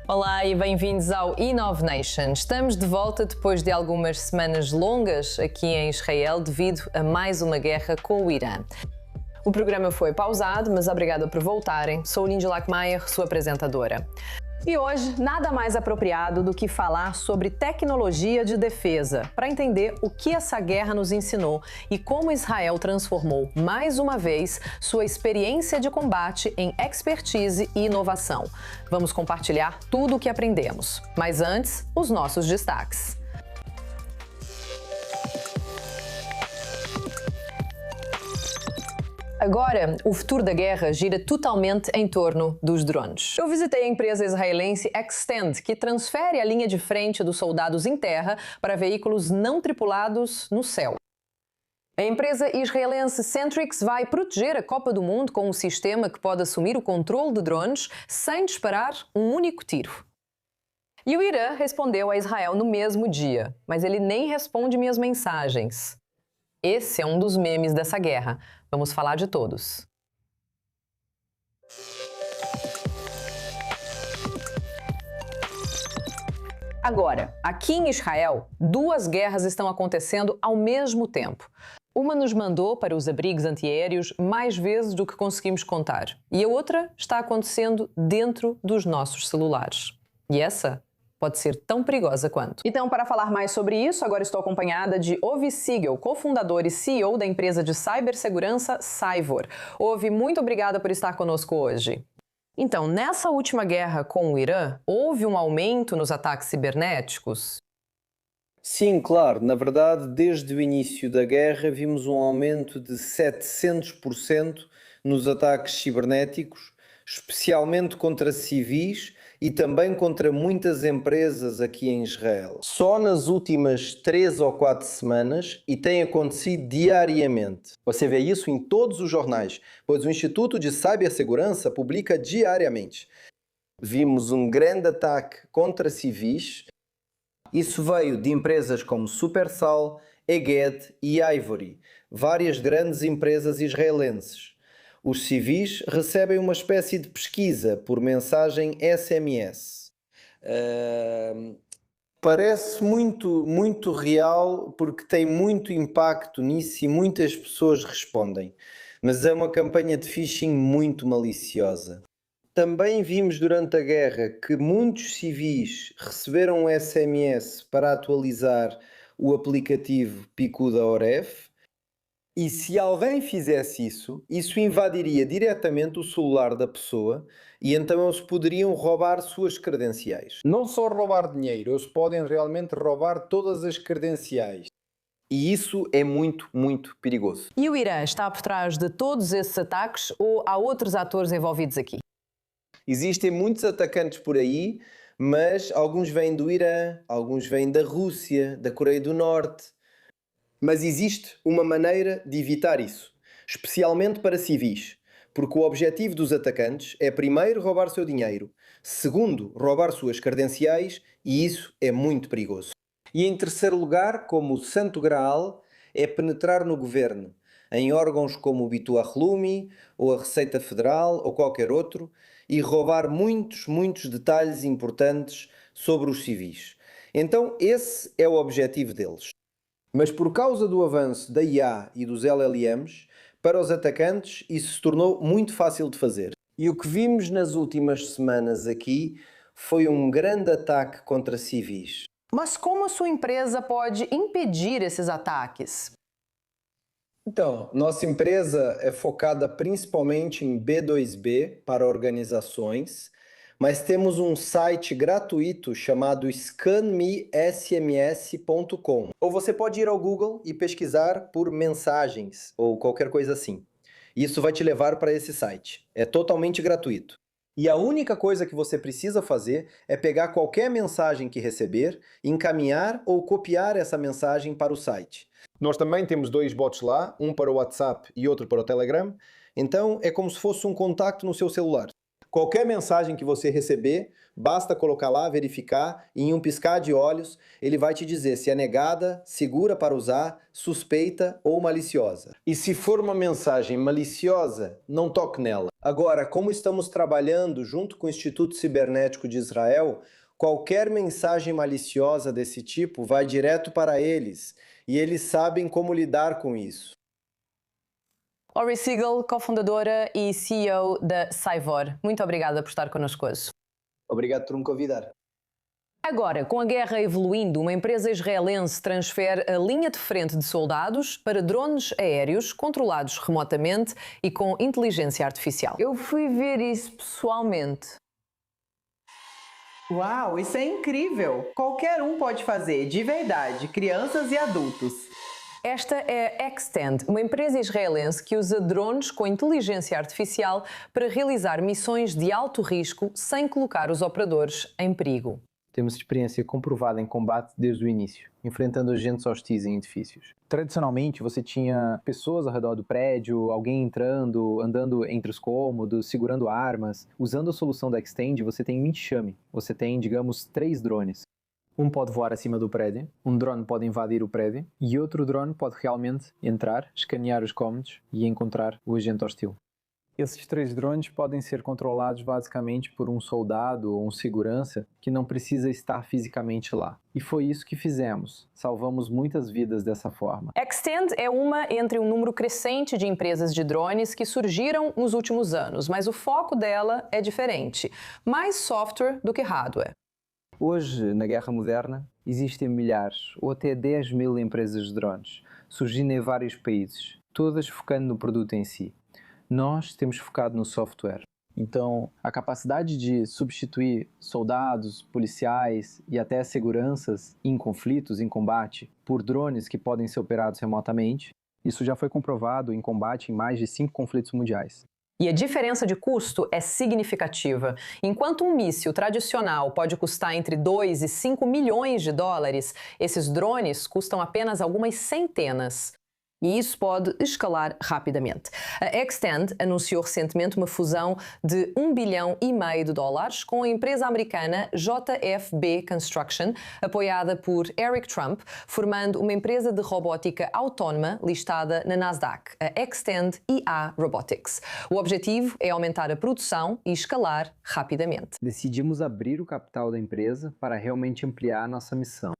Olá e bem-vindos ao Innovation. Estamos de volta depois de algumas semanas longas aqui em Israel devido a mais uma guerra com o Irã. O programa foi pausado, mas obrigada por voltarem. Sou Lindy Lackmeyer, sua apresentadora. E hoje, nada mais apropriado do que falar sobre tecnologia de defesa, para entender o que essa guerra nos ensinou e como Israel transformou, mais uma vez, sua experiência de combate em expertise e inovação. Vamos compartilhar tudo o que aprendemos. Mas antes, os nossos destaques. Agora, o futuro da guerra gira totalmente em torno dos drones. Eu visitei a empresa israelense Extend, que transfere a linha de frente dos soldados em terra para veículos não tripulados no céu. A empresa israelense Centrix vai proteger a Copa do Mundo com um sistema que pode assumir o controle de drones sem disparar um único tiro. E o Irã respondeu a Israel no mesmo dia, mas ele nem responde minhas mensagens. Esse é um dos memes dessa guerra. Vamos falar de todos. Agora, aqui em Israel, duas guerras estão acontecendo ao mesmo tempo. Uma nos mandou para os abrigos antiaéreos mais vezes do que conseguimos contar. E a outra está acontecendo dentro dos nossos celulares. E essa pode ser tão perigosa quanto. Então, para falar mais sobre isso, agora estou acompanhada de Ovi Siegel, cofundador e CEO da empresa de cibersegurança Cyvor. Ovi, muito obrigada por estar conosco hoje. Então, nessa última guerra com o Irã, houve um aumento nos ataques cibernéticos? Sim, claro. Na verdade, desde o início da guerra vimos um aumento de 700% nos ataques cibernéticos, especialmente contra civis e também contra muitas empresas aqui em Israel. Só nas últimas 3 ou 4 semanas, e tem acontecido diariamente. Você vê isso em todos os jornais, pois o Instituto de Cibersegurança publica diariamente. Vimos um grande ataque contra civis. Isso veio de empresas como Supersal, Eged e Ivory, várias grandes empresas israelenses. Os civis recebem uma espécie de pesquisa por mensagem SMS. Parece muito real porque tem muito impacto nisso e muitas pessoas respondem. Mas é uma campanha de phishing muito maliciosa. Também vimos durante a guerra que muitos civis receberam um SMS para atualizar o aplicativo Pikuda Oref. E se alguém fizesse isso, isso invadiria diretamente o celular da pessoa e então eles poderiam roubar suas credenciais. Não só roubar dinheiro, eles podem realmente roubar todas as credenciais. E isso é muito perigoso. E o Irã está por trás de todos esses ataques ou há outros atores envolvidos aqui? Existem muitos atacantes por aí, mas alguns vêm do Irã, alguns vêm da Rússia, da Coreia do Norte. Mas existe uma maneira de evitar isso, especialmente para civis, porque o objetivo dos atacantes é primeiro roubar seu dinheiro, segundo roubar suas credenciais e isso é muito perigoso. E em terceiro lugar, como o Santo Graal, é penetrar no governo, em órgãos como o Bituach Leumi, ou a Receita Federal, ou qualquer outro, e roubar muitos detalhes importantes sobre os civis. Então esse é o objetivo deles. Mas por causa do avanço da IA e dos LLMs, para os atacantes isso se tornou muito fácil de fazer. E o que vimos nas últimas semanas aqui foi um grande ataque contra civis. Mas como a sua empresa pode impedir esses ataques? Então, nossa empresa é focada principalmente em B2B para organizações, mas temos um site gratuito chamado scanmesms.com. Ou você pode ir ao Google e pesquisar por mensagens ou qualquer coisa assim. Isso vai te levar para esse site. É totalmente gratuito. E a única coisa que você precisa fazer é pegar qualquer mensagem que receber, encaminhar ou copiar essa mensagem para o site. Nós também temos 2 bots lá, um para o WhatsApp e outro para o Telegram. Então é como se fosse um contacto no seu celular. Qualquer mensagem que você receber, basta colocar lá, verificar, e em um piscar de olhos, ele vai te dizer se é negada, segura para usar, suspeita ou maliciosa. E se for uma mensagem maliciosa, não toque nela. Agora, como estamos trabalhando junto com o Instituto Cibernético de Israel, qualquer mensagem maliciosa desse tipo vai direto para eles, e eles sabem como lidar com isso. Ori Siegel, cofundadora e CEO da Cyvor. Muito obrigada por estar connosco hoje. Obrigado por me convidar. Agora, com a guerra evoluindo, uma empresa israelense transfere a linha de frente de soldados para drones aéreos controlados remotamente e com inteligência artificial. Eu fui ver isso pessoalmente. Uau, isso é incrível! Qualquer um pode fazer, de verdade, crianças e adultos. Esta é a Extend, uma empresa israelense que usa drones com inteligência artificial para realizar missões de alto risco sem colocar os operadores em perigo. Temos experiência comprovada em combate desde o início, enfrentando agentes hostis em edifícios. Tradicionalmente, você tinha pessoas ao redor do prédio, alguém entrando, andando entre os cômodos, segurando armas. Usando a solução da Extend, você tem um enxame. Você tem, digamos, 3 drones. Um pode voar acima do prédio, um drone pode invadir o prédio e outro drone pode realmente entrar, escanear os cômodos e encontrar o agente hostil. Esses 3 drones podem ser controlados basicamente por um soldado ou um segurança que não precisa estar fisicamente lá. E foi isso que fizemos. Salvamos muitas vidas dessa forma. Extend é uma entre um número crescente de empresas de drones que surgiram nos últimos anos, mas o foco dela é diferente. Mais software do que hardware. Hoje, na guerra moderna, existem milhares ou até 10 mil empresas de drones, surgindo em vários países, todas focando no produto em si. Nós temos focado no software. Então, a capacidade de substituir soldados, policiais e até seguranças em conflitos, em combate, por drones que podem ser operados remotamente, isso já foi comprovado em combate em mais de 5 conflitos mundiais. E a diferença de custo é significativa. Enquanto um míssil tradicional pode custar entre 2 e 5 milhões de dólares, esses drones custam apenas algumas centenas. E isso pode escalar rapidamente. A Extend anunciou recentemente uma fusão de $1,5 bilhão com a empresa americana JFB Construction, apoiada por Eric Trump, formando uma empresa de robótica autónoma listada na Nasdaq, a Extend IA Robotics. O objetivo é aumentar a produção e escalar rapidamente. Decidimos abrir o capital da empresa para realmente ampliar a nossa missão.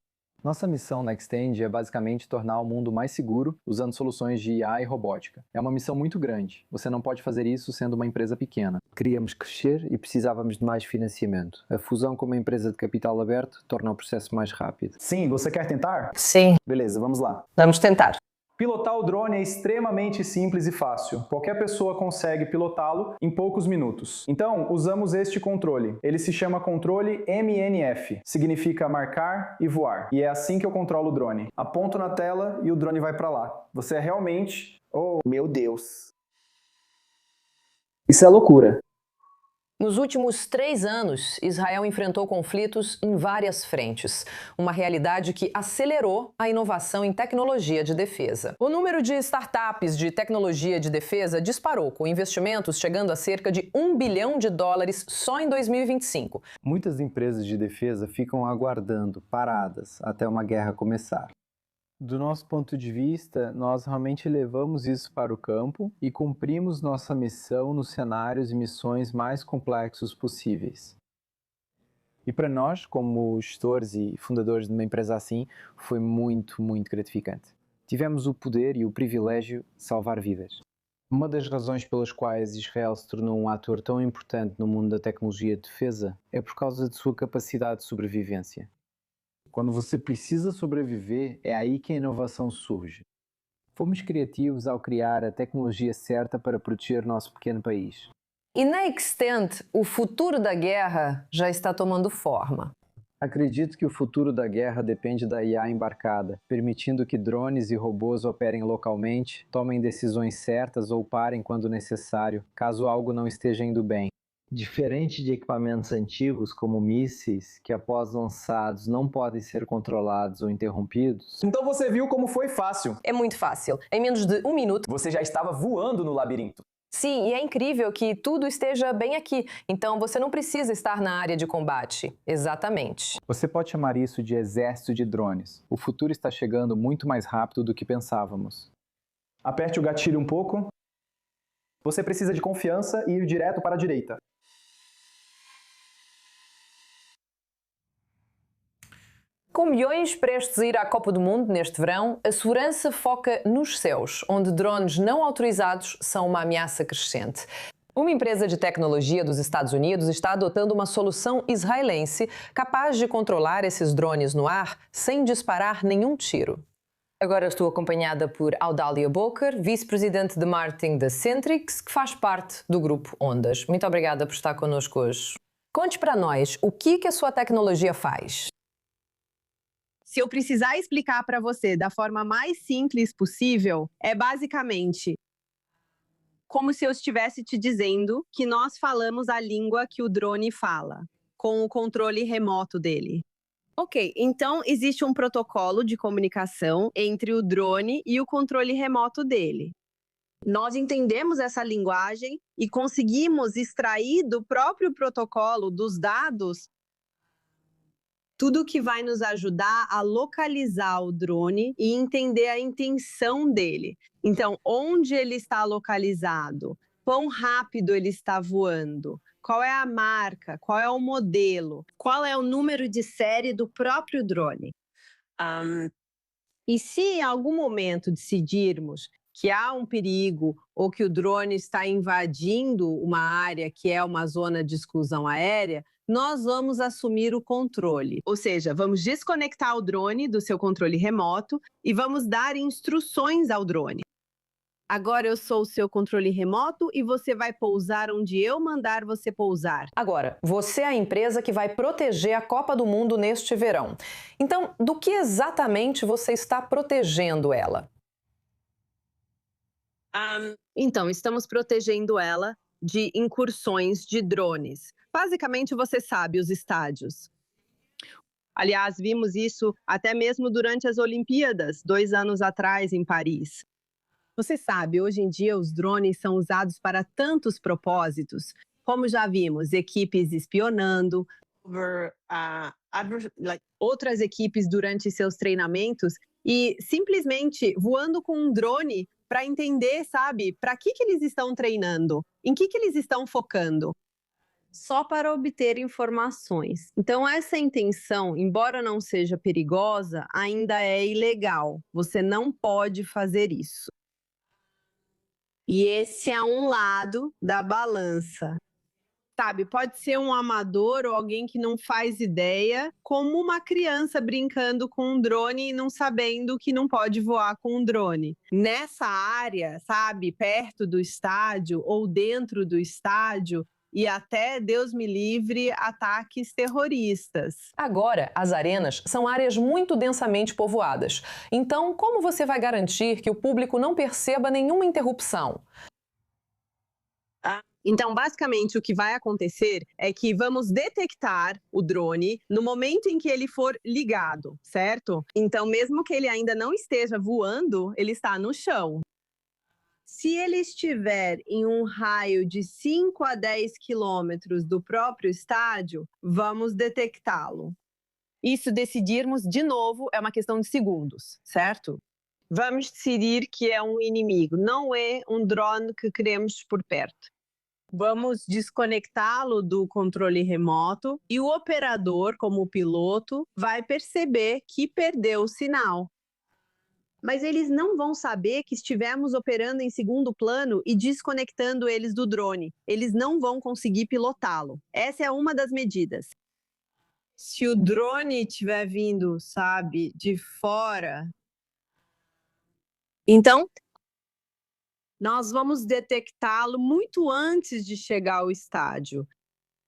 Nossa missão na Extend é basicamente tornar o mundo mais seguro usando soluções de IA e robótica. É uma missão muito grande. Você não pode fazer isso sendo uma empresa pequena. Queríamos crescer e precisávamos de mais financiamento. A fusão com uma empresa de capital aberto torna o processo mais rápido. Sim, você quer tentar? Sim, Beleza, vamos lá. vamos tentar. Pilotar o drone é extremamente simples e fácil. Qualquer pessoa consegue pilotá-lo em poucos minutos. Então, usamos este controle. Ele se chama controle MNF. Significa marcar e voar. E é assim que eu controlo o drone. Aponto na tela e o drone vai para lá. Você é realmente... Oh, meu Deus. Isso é loucura. Nos últimos 3 anos, Israel enfrentou conflitos em várias frentes, uma realidade que acelerou a inovação em tecnologia de defesa. O número de startups de tecnologia de defesa disparou, com investimentos chegando a cerca de $1 bilhão só em 2025. Muitas empresas de defesa ficam aguardando, paradas, até uma guerra começar. Do nosso ponto de vista, nós realmente levamos isso para o campo e cumprimos nossa missão nos cenários e missões mais complexos possíveis. E para nós, como gestores e fundadores de uma empresa assim, foi muito gratificante. Tivemos o poder e o privilégio de salvar vidas. Uma das razões pelas quais Israel se tornou um ator tão importante no mundo da tecnologia de defesa é por causa de sua capacidade de sobrevivência. Quando você precisa sobreviver, é aí que a inovação surge. Fomos criativos ao criar a tecnologia certa para proteger nosso pequeno país. E na Extend, o futuro da guerra já está tomando forma. Acredito que o futuro da guerra depende da IA embarcada, permitindo que drones e robôs operem localmente, tomem decisões certas ou parem quando necessário, caso algo não esteja indo bem. Diferente de equipamentos antigos, como mísseis, que após lançados não podem ser controlados ou interrompidos. Então você viu como foi fácil. É muito fácil. Em menos de 1 minuto, Você já estava voando no labirinto. Sim, e é incrível que tudo esteja bem aqui, então você não precisa estar na área de combate. Exatamente. Você pode chamar isso de exército de drones. O futuro está chegando muito mais rápido do que pensávamos. Aperte o gatilho um pouco. Você precisa de confiança e ir direto para a direita. Com milhões prestes a ir à Copa do Mundo neste verão, a segurança foca nos céus, onde drones não autorizados são uma ameaça crescente. Uma empresa de tecnologia dos Estados Unidos está adotando uma solução israelense capaz de controlar esses drones no ar sem disparar nenhum tiro. Agora estou acompanhada por Audália Boker, vice-presidente de marketing da Centrix, que faz parte do grupo Ondas. Muito obrigada por estar connosco hoje. Conte para nós, o que a sua tecnologia faz? Se eu precisar explicar para você da forma mais simples possível, é basicamente como se eu estivesse te dizendo que nós falamos a língua que o drone fala, com o controle remoto dele. Ok, então existe um protocolo de comunicação entre o drone e o controle remoto dele. Nós entendemos essa linguagem e conseguimos extrair do próprio protocolo, dos dados, tudo que vai nos ajudar a localizar o drone e entender a intenção dele. Então, onde ele está localizado? Quão rápido ele está voando? Qual é a marca? Qual é o modelo? Qual é o número de série do próprio drone? E se em algum momento decidirmos que há um perigo ou que o drone está invadindo uma área que é uma zona de exclusão aérea, nós vamos assumir o controle. Ou seja, vamos desconectar o drone do seu controle remoto e vamos dar instruções ao drone. Agora eu sou o seu controle remoto e você vai pousar onde eu mandar você pousar. Agora, você é a empresa que vai proteger a Copa do Mundo neste verão. Então, do que exatamente você está protegendo ela? Então, estamos protegendo ela de incursões de drones. Basicamente, você sabe, os estádios. Aliás, vimos isso até mesmo durante as Olimpíadas, 2 anos atrás, em Paris. Você sabe, hoje em dia os drones são usados para tantos propósitos, como já vimos, equipes espionando, outras equipes durante seus treinamentos e simplesmente voando com um drone para entender, sabe, para que eles estão treinando, em que eles estão focando. Só para obter informações. Então, essa intenção, embora não seja perigosa, ainda é ilegal. Você não pode fazer isso. E esse é um lado da balança. Sabe, pode ser um amador ou alguém que não faz ideia, como uma criança brincando com um drone e não sabendo que não pode voar com um drone. Nessa área, sabe, perto do estádio ou dentro do estádio, e até, Deus me livre, ataques terroristas. Agora, as arenas são áreas muito densamente povoadas. Então, como você vai garantir que o público não perceba nenhuma interrupção? Então, basicamente, o que vai acontecer é que vamos detectar o drone no momento em que ele for ligado, certo? Então, mesmo que ele ainda não esteja voando, ele está no chão. Se ele estiver em um raio de 5 a 10 quilômetros do próprio estádio, vamos detectá-lo. Isso decidirmos, de novo, é uma questão de segundos, certo? Vamos decidir que é um inimigo, não é um drone que queremos por perto. Vamos desconectá-lo do controle remoto e o operador, como o piloto, vai perceber que perdeu o sinal. Mas eles não vão saber que estivemos operando em segundo plano e desconectando eles do drone. Eles não vão conseguir pilotá-lo. Essa é uma das medidas. Se o drone estiver vindo, sabe, de fora, então nós vamos detectá-lo muito antes de chegar ao estádio.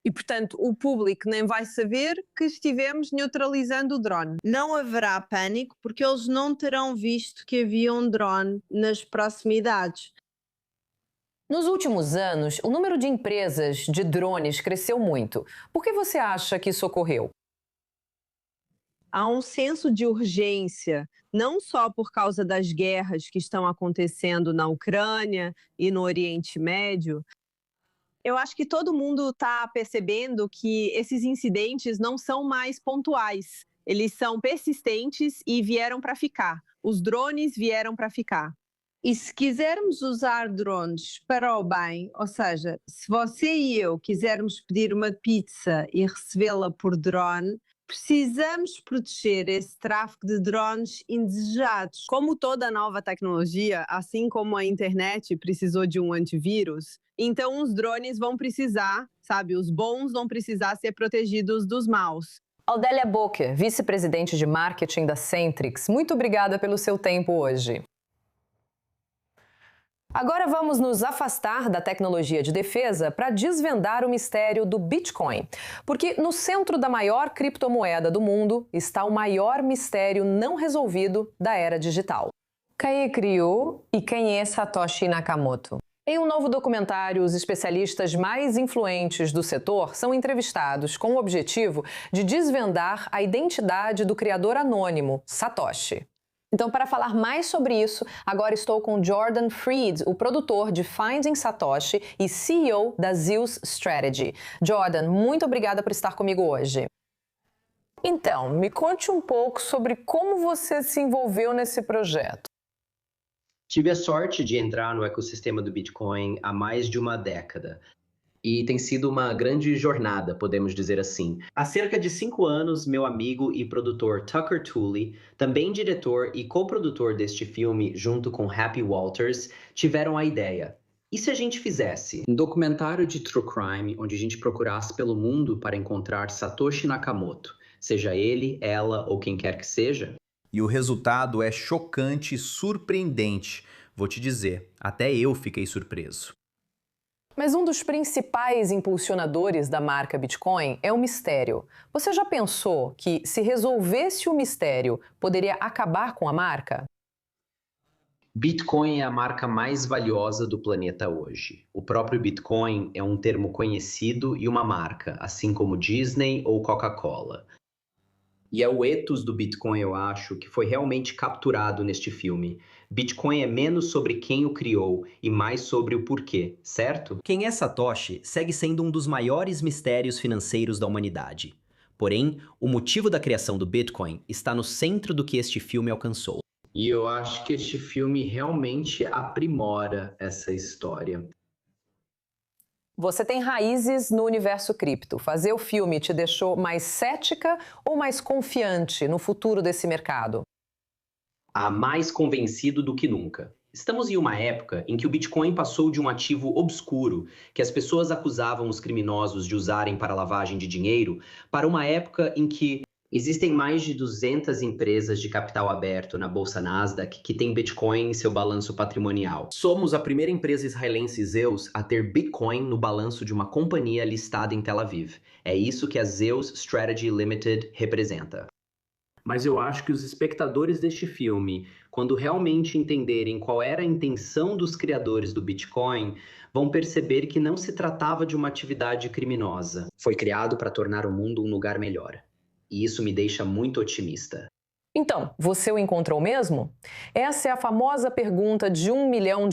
E, portanto, o público nem vai saber que estivemos neutralizando o drone. Não haverá pânico, porque eles não terão visto que havia um drone nas proximidades. Nos últimos anos, o número de empresas de drones cresceu muito. Por que você acha que isso ocorreu? há um senso de urgência, não só por causa das guerras que estão acontecendo na Ucrânia e no Oriente Médio. Eu acho que todo mundo está percebendo que esses incidentes não são mais pontuais. Eles são persistentes e vieram para ficar. Os drones vieram para ficar. E se quisermos usar drones para o bem, ou seja, se você e eu quisermos pedir uma pizza e recebê-la por drone, precisamos proteger esse tráfego de drones indesejados. Como toda nova tecnologia, assim como a internet precisou de um antivírus, então os drones vão precisar, sabe, os bons vão precisar ser protegidos dos maus. Aldélia Boker, vice-presidente de marketing da Centrix, muito obrigada pelo seu tempo hoje. Agora vamos nos afastar da tecnologia de defesa para desvendar o mistério do Bitcoin. Porque no centro da maior criptomoeda do mundo está o maior mistério não resolvido da era digital. Quem a criou e quem é Satoshi Nakamoto? Em um novo documentário, os especialistas mais influentes do setor são entrevistados com o objetivo de desvendar a identidade do criador anônimo, Satoshi. Então, para falar mais sobre isso, agora estou com Jordan Freed, o produtor de Finding Satoshi e CEO da Zeus Strategy. Jordan, muito obrigada por estar comigo hoje. Então, me conte um pouco sobre como você se envolveu nesse projeto. Tive a sorte de entrar no ecossistema do Bitcoin há mais de uma década. E tem sido uma grande jornada, podemos dizer assim. Há cerca de 5 anos, meu amigo e produtor Tucker Tooley, também diretor e coprodutor deste filme junto com Happy Walters, tiveram a ideia. E se a gente fizesse um documentário de true crime onde a gente procurasse pelo mundo para encontrar Satoshi Nakamoto, seja ele, ela ou quem quer que seja? E o resultado é chocante e surpreendente. Vou te dizer, até eu fiquei surpreso. Mas um dos principais impulsionadores da marca Bitcoin é o mistério. Você já pensou que, se resolvesse o mistério, poderia acabar com a marca? Bitcoin é a marca mais valiosa do planeta hoje. O próprio Bitcoin é um termo conhecido e uma marca, assim como Disney ou Coca-Cola. E é o ethos do Bitcoin, eu acho, que foi realmente capturado neste filme. Bitcoin é menos sobre quem o criou e mais sobre o porquê, certo? Quem é Satoshi segue sendo um dos maiores mistérios financeiros da humanidade. Porém, o motivo da criação do Bitcoin está no centro do que este filme alcançou. E eu acho que este filme realmente aprimora essa história. Você tem raízes no universo cripto. Fazer o filme te deixou mais cética ou mais confiante no futuro desse mercado? Mais convencido do que nunca. Estamos em uma época em que o Bitcoin passou de um ativo obscuro, que as pessoas acusavam os criminosos de usarem para lavagem de dinheiro, para uma época em que existem mais de 200 empresas de capital aberto na Bolsa Nasdaq que têm Bitcoin em seu balanço patrimonial. Somos a primeira empresa israelense Zeus a ter Bitcoin no balanço de uma companhia listada em Tel Aviv. É isso que a Zeus Strategy Limited representa. Mas eu acho que os espectadores deste filme, quando realmente entenderem qual era a intenção dos criadores do Bitcoin, vão perceber que não se tratava de uma atividade criminosa. Foi criado para tornar o mundo um lugar melhor. E isso me deixa muito otimista. Então, você o encontrou mesmo? Essa é a famosa pergunta de $1 milhão.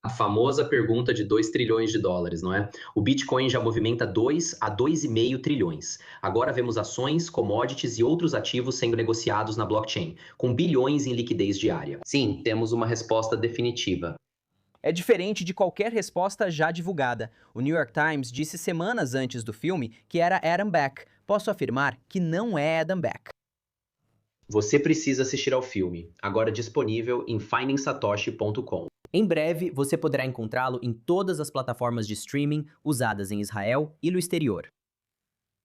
A famosa pergunta de 2 trilhões de dólares, não é? O Bitcoin já movimenta 2 a 2,5 trilhões. Agora vemos ações, commodities e outros ativos sendo negociados na blockchain, com bilhões em liquidez diária. Sim, temos uma resposta definitiva. É diferente de qualquer resposta já divulgada. O New York Times disse semanas antes do filme que era Adam Back. Posso afirmar que não é Adam Back. Você precisa assistir ao filme, agora disponível em findingsatoshi.com. Em breve, você poderá encontrá-lo em todas as plataformas de streaming usadas em Israel e no exterior.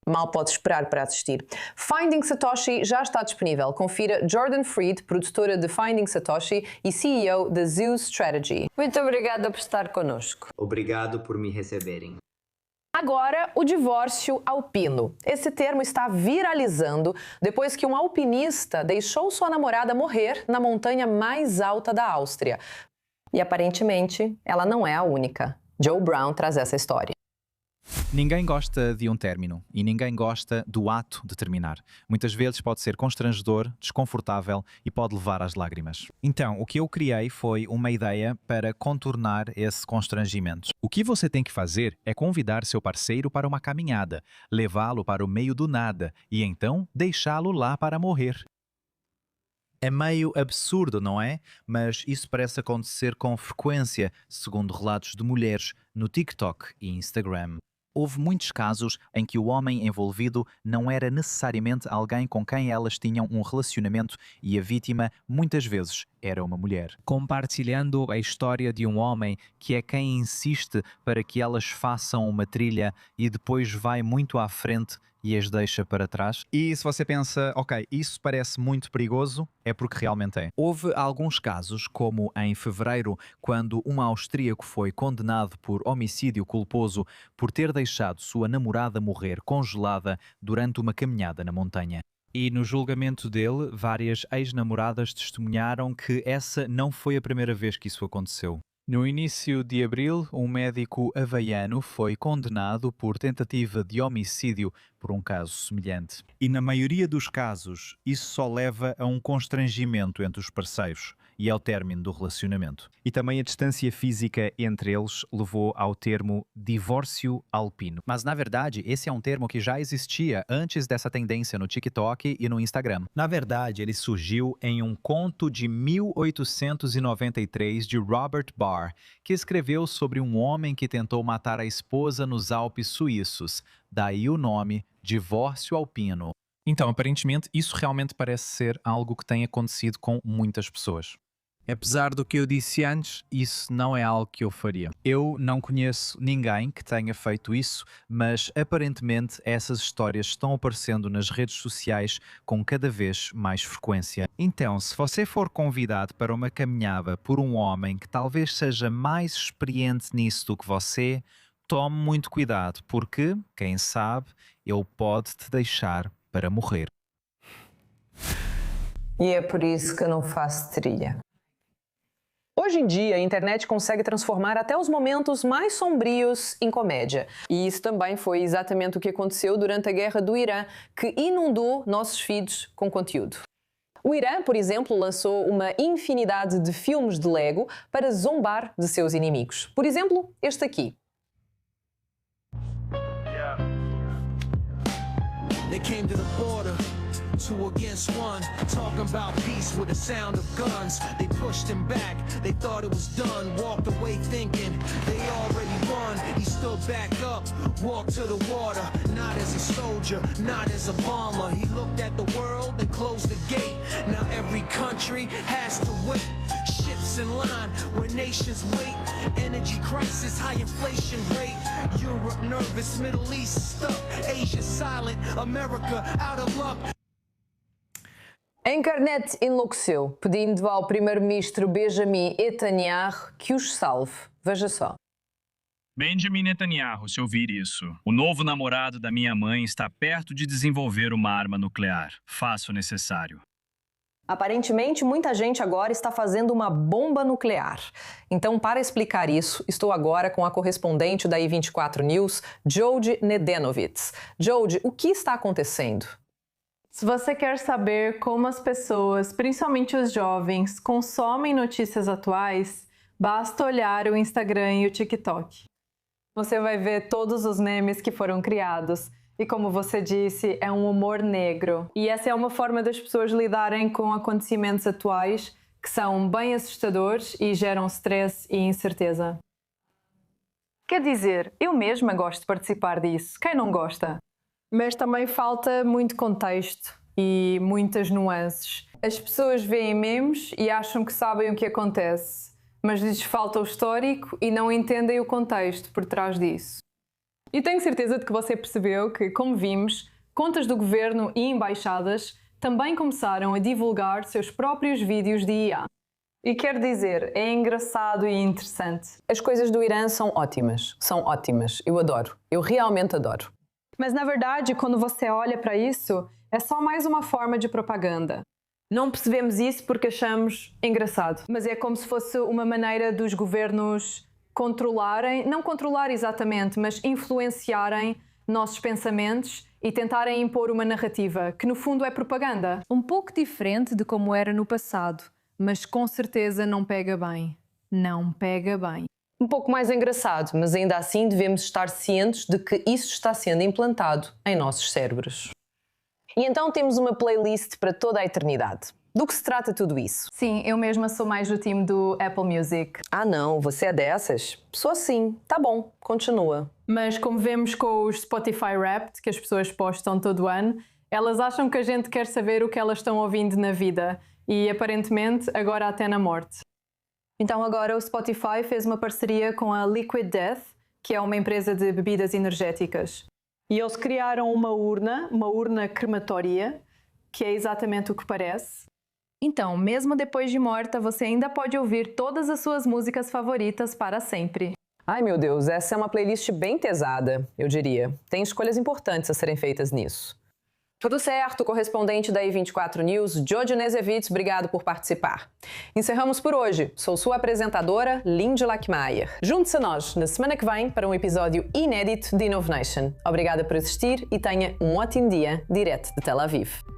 Mal pode esperar para assistir. Finding Satoshi já está disponível. Confira Jordan Freed, produtora de Finding Satoshi e CEO da Zeus Strategy. Muito obrigada por estar conosco. Obrigado por me receberem. Agora, o divórcio alpino. Esse termo está viralizando depois que um alpinista deixou sua namorada morrer na montanha mais alta da Áustria. E aparentemente, ela não é a única. Joe Brown traz essa história. Ninguém gosta de um término e ninguém gosta do ato de terminar. Muitas vezes pode ser constrangedor, desconfortável e pode levar às lágrimas. Então, o que eu criei foi uma ideia para contornar esse constrangimento. O que você tem que fazer é convidar seu parceiro para uma caminhada, levá-lo para o meio do nada e então deixá-lo lá para morrer. É meio absurdo, não é? Mas isso parece acontecer com frequência, segundo relatos de mulheres no TikTok e Instagram. Houve muitos casos em que o homem envolvido não era necessariamente alguém com quem elas tinham um relacionamento e a vítima, muitas vezes, era uma mulher. Compartilhando a história de um homem que é quem insiste para que elas façam uma trilha e depois vai muito à frente e as deixa para trás. E se você pensa, ok, isso parece muito perigoso, é porque realmente é. Houve alguns casos, como em fevereiro, quando um austríaco foi condenado por homicídio culposo por ter deixado sua namorada morrer congelada durante uma caminhada na montanha. E no julgamento dele, várias ex-namoradas testemunharam que essa não foi a primeira vez que isso aconteceu. No início de abril, um médico havaiano foi condenado por tentativa de homicídio por um caso semelhante. E na maioria dos casos, isso só leva a um constrangimento entre os parceiros e ao término do relacionamento. E também a distância física entre eles levou ao termo divórcio alpino. Mas, na verdade, esse é um termo que já existia antes dessa tendência no TikTok e no Instagram. Na verdade, ele surgiu em um conto de 1893 de Robert Barr, que escreveu sobre um homem que tentou matar a esposa nos Alpes suíços. Daí o nome divórcio alpino. Então, aparentemente, isso realmente parece ser algo que tem acontecido com muitas pessoas. Apesar do que eu disse antes, isso não é algo que eu faria. Eu não conheço ninguém que tenha feito isso, mas aparentemente essas histórias estão aparecendo nas redes sociais com cada vez mais frequência. Então, se você for convidado para uma caminhada por um homem que talvez seja mais experiente nisso do que você, tome muito cuidado, porque, quem sabe, ele pode te deixar para morrer. E é por isso que eu não faço trilha. Hoje em dia, a internet consegue transformar até os momentos mais sombrios em comédia. E isso também foi exatamente o que aconteceu durante a guerra do Irã, que inundou nossos feeds com conteúdo. O Irã, por exemplo, lançou uma infinidade de filmes de Lego para zombar de seus inimigos. Por exemplo, este aqui. They came to the border, 2 against 1, talking about peace with the sound of guns. They pushed him back, they thought it was done, walked away thinking they already won. He stood back up, walked to the water, not as a soldier, not as a bomber. He looked at the world and closed the gate. Now every country has to wait. Ships in line where nations wait. Energy crisis, high inflation rate. Europe nervous, Middle East stuck. Asia silent, America out of luck. A internet enlouqueceu, pedindo ao primeiro-ministro Benjamin Netanyahu que os salve. Veja só. Benjamin Netanyahu, se ouvir isso, o novo namorado da minha mãe está perto de desenvolver uma arma nuclear. Faça o necessário. Aparentemente, muita gente agora está fazendo uma bomba nuclear. Então, para explicar isso, estou agora com a correspondente da I24 News, Jodie Nedenovitz. Jodie, o que está acontecendo? Se você quer saber como as pessoas, principalmente os jovens, consomem notícias atuais, basta olhar o Instagram e o TikTok. Você vai ver todos os memes que foram criados. E como você disse, é um humor negro. E essa é uma forma das pessoas lidarem com acontecimentos atuais que são bem assustadores e geram stress e incerteza. Quer dizer, eu mesma gosto de participar disso. Quem não gosta? Mas também falta muito contexto e muitas nuances. As pessoas veem memes e acham que sabem o que acontece, mas lhes falta o histórico e não entendem o contexto por trás disso. E tenho certeza de que você percebeu que, como vimos, contas do governo e embaixadas também começaram a divulgar seus próprios vídeos de IA. E quer dizer, é engraçado e interessante. As coisas do Irã são ótimas. São ótimas. Eu adoro. Eu realmente adoro. Mas, na verdade, quando você olha para isso, é só mais uma forma de propaganda. Não percebemos isso porque achamos engraçado. Mas é como se fosse uma maneira dos governos não controlar exatamente, mas influenciarem nossos pensamentos e tentarem impor uma narrativa, que no fundo é propaganda. Um pouco diferente de como era no passado, mas com certeza não pega bem. Não pega bem. Um pouco mais engraçado, mas ainda assim devemos estar cientes de que isso está sendo implantado em nossos cérebros. E então temos uma playlist para toda a eternidade. Do que se trata tudo isso? Sim, eu mesma sou mais do time do Apple Music. Ah não, você é dessas? Sou sim. Tá bom, continua. Mas como vemos com os Spotify Wrapped, que as pessoas postam todo ano, elas acham que a gente quer saber o que elas estão ouvindo na vida e aparentemente agora até na morte. Então agora o Spotify fez uma parceria com a Liquid Death, que é uma empresa de bebidas energéticas. E eles criaram uma urna crematória, que é exatamente o que parece. Então, mesmo depois de morta, você ainda pode ouvir todas as suas músicas favoritas para sempre. Ai meu Deus, essa é uma playlist bem pesada, eu diria. Tem escolhas importantes a serem feitas nisso. Tudo certo, correspondente da I24 News, Jojo Nezevitz, obrigado por participar. Encerramos por hoje. Sou sua apresentadora, Lindy Lackmeier. Junte-se a nós na semana que vem para um episódio inédito de Innovation. Obrigada por assistir e tenha um ótimo dia direto de Tel Aviv.